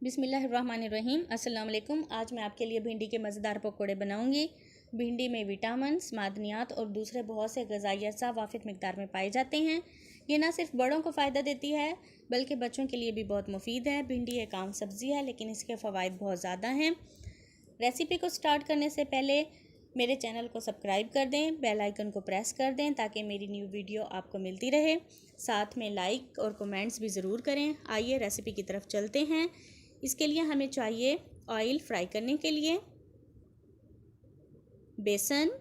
बिस्मिल्लाहिर्रहमानिर्रहीम। अस्सलाम वालेकुम। आज मैं आपके लिए भिंडी के मज़ेदार पकौड़े बनाऊंगी। भिंडी में विटामिन्स, मादनियात और दूसरे बहुत से ग़िज़ाई अज्जा वाफ़िद मिक़दार में पाए जाते हैं। ये ना सिर्फ बड़ों को फ़ायदा देती है बल्कि बच्चों के लिए भी बहुत मुफीद है। भिंडी एक आम सब्ज़ी है लेकिन इसके फ़वाइद बहुत ज़्यादा हैं। रेसिपी को स्टार्ट करने से पहले मेरे चैनल को सब्सक्राइब कर दें, बेल आइकन को प्रेस कर दें ताकि मेरी न्यू वीडियो आपको मिलती रहे। साथ में लाइक और कमेंट्स भी ज़रूर करें। आइए रेसिपी की तरफ चलते हैं। इसके लिए हमें चाहिए ऑयल फ्राई करने के लिए, बेसन,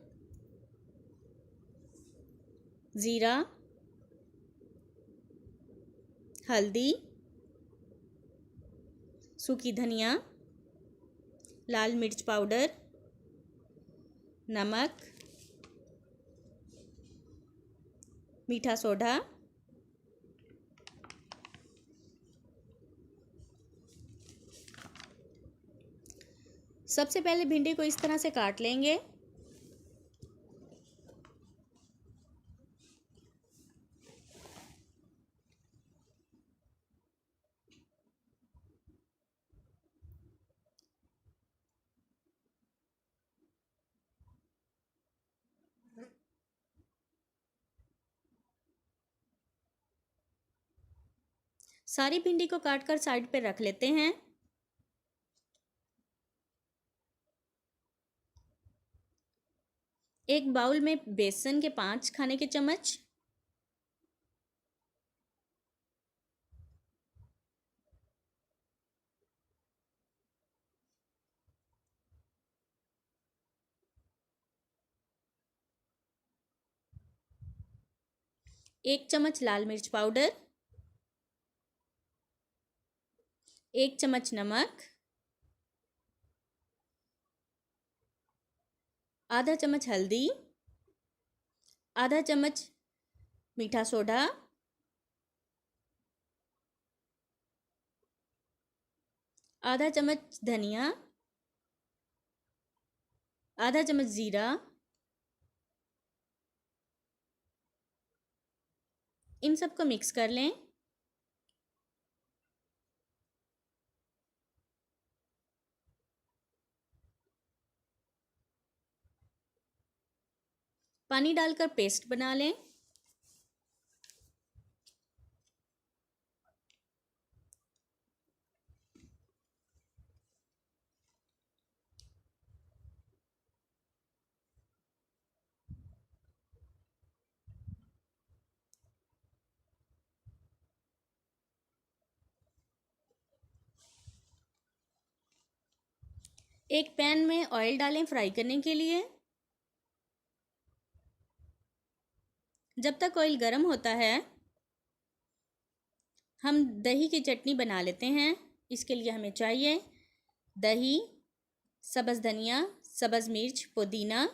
ज़ीरा, हल्दी, सूखी धनिया, लाल मिर्च पाउडर, नमक, मीठा सोडा, सबसे पहले भिंडी को इस तरह से काट लेंगे। सारी भिंडी को काटकर साइड पे रख लेते हैं। एक बाउल में बेसन के 5 खाने के चम्मच, एक चम्मच लाल मिर्च पाउडर, 1 चम्मच नमक, आधा चम्मच हल्दी, आधा चम्मच मीठा सोडा, आधा चम्मच धनिया, आधा चम्मच ज़ीरा, इन सबको मिक्स कर लें। पानी डालकर पेस्ट बना लें। एक पैन में ऑयल डालें फ्राई करने के लिए। जब तक ऑयल गर्म होता है हम दही की चटनी बना लेते हैं। इसके लिए हमें चाहिए दही, सब्ज़ धनिया, सब्ज़ मिर्च, पुदीना।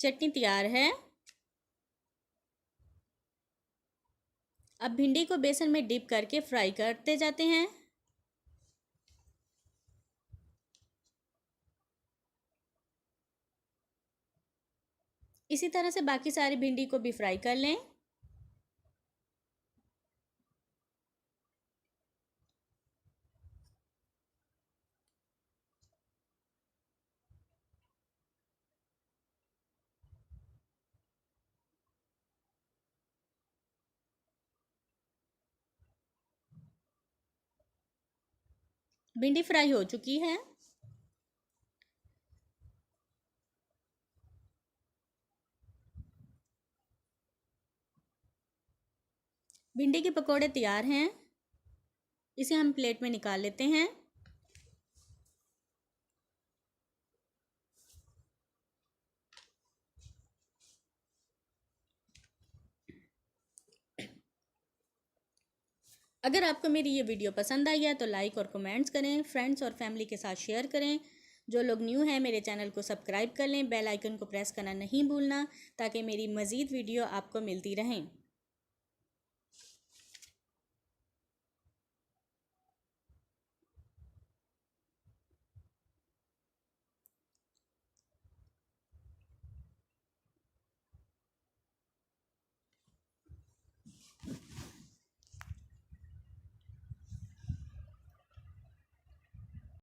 चटनी तैयार है। अब भिंडी को बेसन में डिप करके फ्राई करते जाते हैं। इसी तरह से बाकी सारी भिंडी को भी फ्राई कर लें। भिंडी फ्राई हो चुकी है। भिंडी के पकोड़े तैयार हैं। इसे हम प्लेट में निकाल लेते हैं। अगर आपको मेरी ये वीडियो पसंद आई है तो लाइक और कमेंट्स करें, फ्रेंड्स और फैमिली के साथ शेयर करें। जो लोग न्यू हैं मेरे चैनल को सब्सक्राइब कर लें, बेल आइकन को प्रेस करना नहीं भूलना ताकि मेरी मज़ीद वीडियो आपको मिलती रहें।